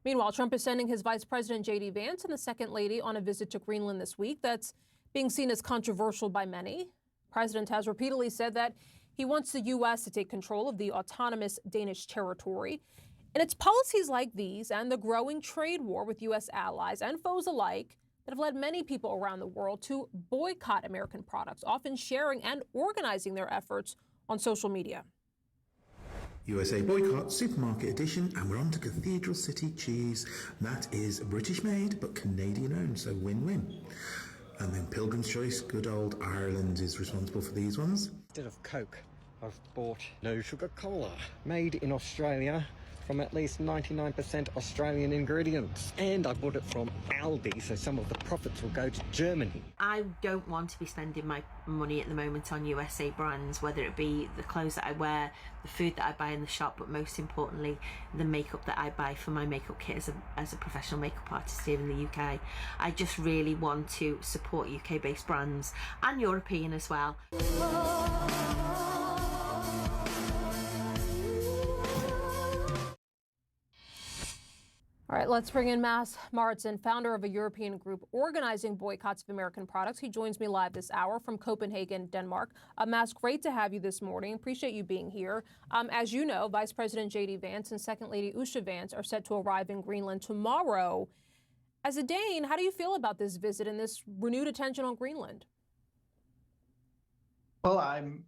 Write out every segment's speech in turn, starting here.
Meanwhile, Trump is sending his Vice President J.D. Vance and the Second Lady on a visit to Greenland this week that's being seen as controversial by many. The president has repeatedly said that he wants the U.S. to take control of the autonomous Danish territory. And it's policies like these and the growing trade war with U.S. allies and foes alike that have led many people around the world to boycott American products, often sharing and organizing their efforts on social media. USA Boycott Supermarket Edition, and we're on to Cathedral City cheese. That is British made but Canadian owned, so win-win. And then Pilgrim's Choice, good old Ireland is responsible for these ones. Instead of Coke, I've bought no sugar cola, made in Australia from at least 99% Australian ingredients. And I bought it from Aldi, so some of the profits will go to Germany. I don't want to be spending my money at the moment on USA brands, whether it be the clothes that I wear, the food that I buy in the shop, but most importantly, the makeup that I buy for my makeup kit as a professional makeup artist here in the UK. I just really want to support UK-based brands and European as well. All right, let's bring in Mouritzen, founder of a European group organizing boycotts of American products. He joins me live this hour from Copenhagen, Denmark. Mads, great to have you this morning. Appreciate you being here. As you know, Vice President J.D. Vance and Second Lady Usha Vance are set to arrive in Greenland tomorrow. As a Dane, how do you feel about this visit and this renewed attention on Greenland? Well, I'm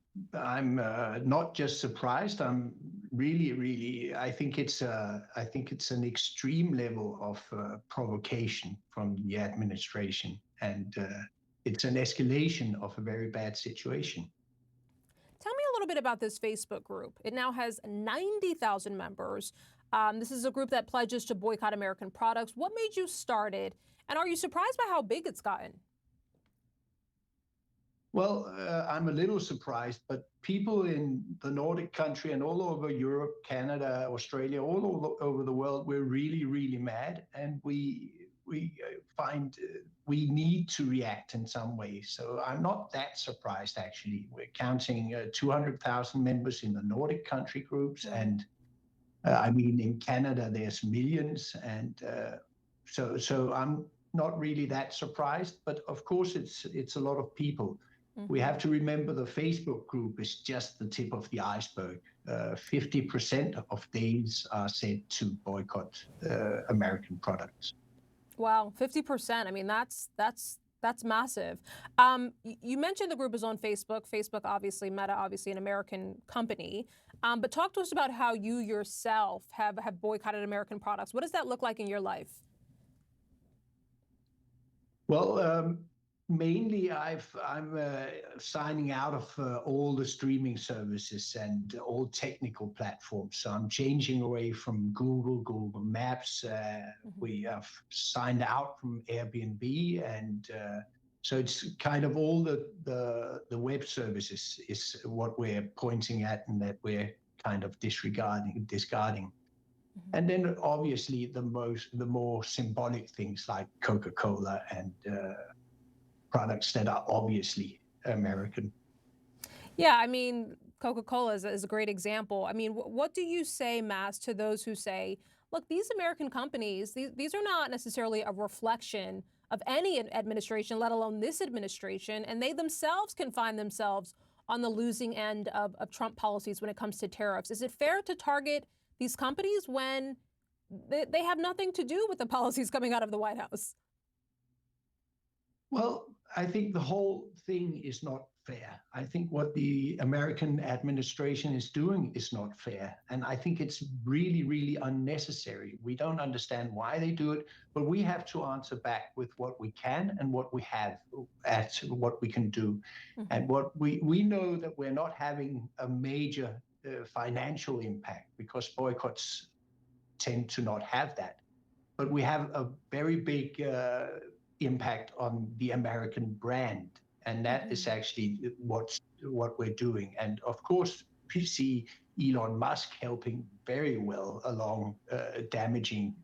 not just surprised. I'm really. I think it's an extreme level of provocation from the administration, and it's an escalation of a very bad situation. Tell me a little bit about this Facebook group. It now has 90,000 members. This is a group that pledges to boycott American products. What made you start it, and are you surprised by how big it's gotten? Well, I'm a little surprised, but people in the Nordic country and all over Europe, Canada, Australia, all over the world, we're really mad, and we find we need to react in some way. So I'm not that surprised, actually. We're counting 200,000 members in the Nordic country groups, and I mean, in Canada, there's millions, and so I'm not really that surprised. But of course, it's a lot of people. We have to remember the Facebook group is just the tip of the iceberg. 50% of Danes are said to boycott American products. Wow, 50%. I mean, that's massive. You mentioned the group is on Facebook. Facebook, obviously, Meta, obviously an American company. But talk to us about how you yourself have boycotted American products. What does that look like in your life? Well, mainly, I'm signing out of all the streaming services and all technical platforms. So I'm changing away from Google Maps. We have signed out from Airbnb, and so it's kind of all the web services is what we're pointing at, and that we're kind of discarding. And then obviously the more symbolic things like Coca-Cola and products that are obviously American. Yeah, I mean, Coca-Cola is a great example. I mean, what do you say, Mass, to those who say, look, these American companies, these are not necessarily a reflection of any administration, let alone this administration, and they themselves can find themselves on the losing end of Trump policies when it comes to tariffs. Is it fair to target these companies when they have nothing to do with the policies coming out of the White House? Well, I think the whole thing is not fair. I think what the American administration is doing is not fair. And I think it's really unnecessary. We don't understand why they do it, but we have to answer back with what we can and what we have at what we can do. And what we know that we're not having a major financial impact, because boycotts tend to not have that. But we have a very big impact on the American brand, and that is actually what we're doing. And of course, we see Elon Musk helping very well along damaging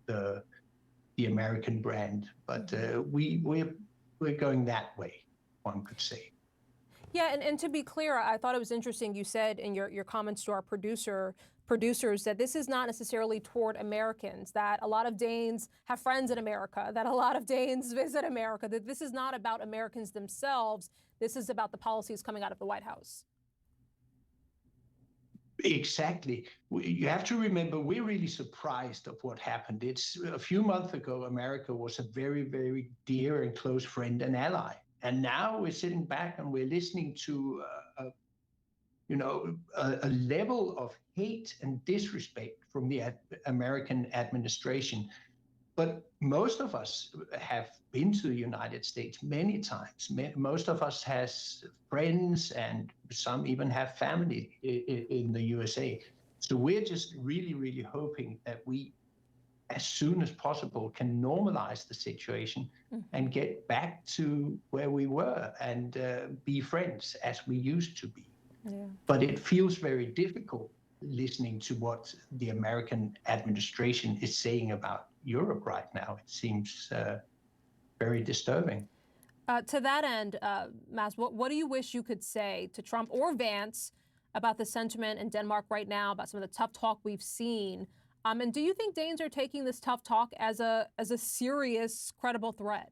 the American brand, but we're going that way, one could say. Yeah, and to be clear, I thought it was interesting you said in your comments to our producer producers that this is not necessarily toward Americans, that a lot of Danes have friends in America, that a lot of Danes visit America, that this is not about Americans themselves. This is about the policies coming out of the White House. Exactly. You have to remember, we're really surprised of what happened. It's a few months ago, America was a very, very dear and close friend and ally. And now we're sitting back and we're listening to, a level of hate and disrespect from the American administration. But most of us have been to the United States many times. Most of us has friends, and some even have family in the USA. So we're just really, really hoping that we, as soon as possible, can normalize the situation and get back to where we were and be friends as we used to be. Yeah. But it feels very difficult listening to what the American administration is saying about Europe right now. It seems very disturbing. To that end, Mads, what do you wish you could say to Trump or Vance about the sentiment in Denmark right now, about some of the tough talk we've seen? And do you think Danes are taking this tough talk as a serious, credible threat?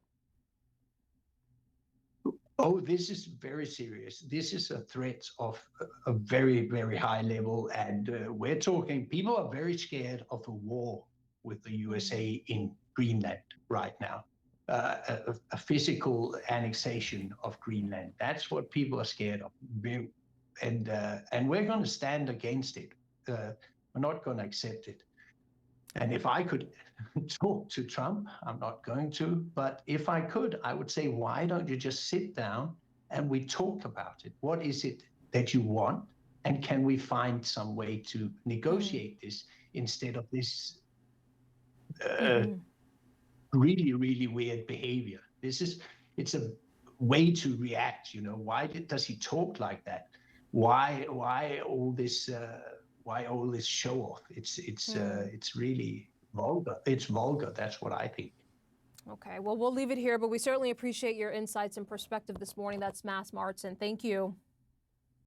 Oh, this is very serious. This is a threat of a very, very high level. And we're talking, people are very scared of a war with the USA in Greenland right now. A physical annexation of Greenland. That's what people are scared of. And we're going to stand against it. We're not going to accept it. And if I could talk to Trump, I'm not going to, but if I could, I would say, why don't you just sit down and we talk about it? What is it that you want? And can we find some way to negotiate this instead of this really, really weird behavior? It's a way to react, Why does he talk like that? Why all this show off? It's really vulgar. It's vulgar. That's what I think. Okay, well, we'll leave it here, but we certainly appreciate your insights and perspective this morning. That's Mads Mouritzen. Thank you.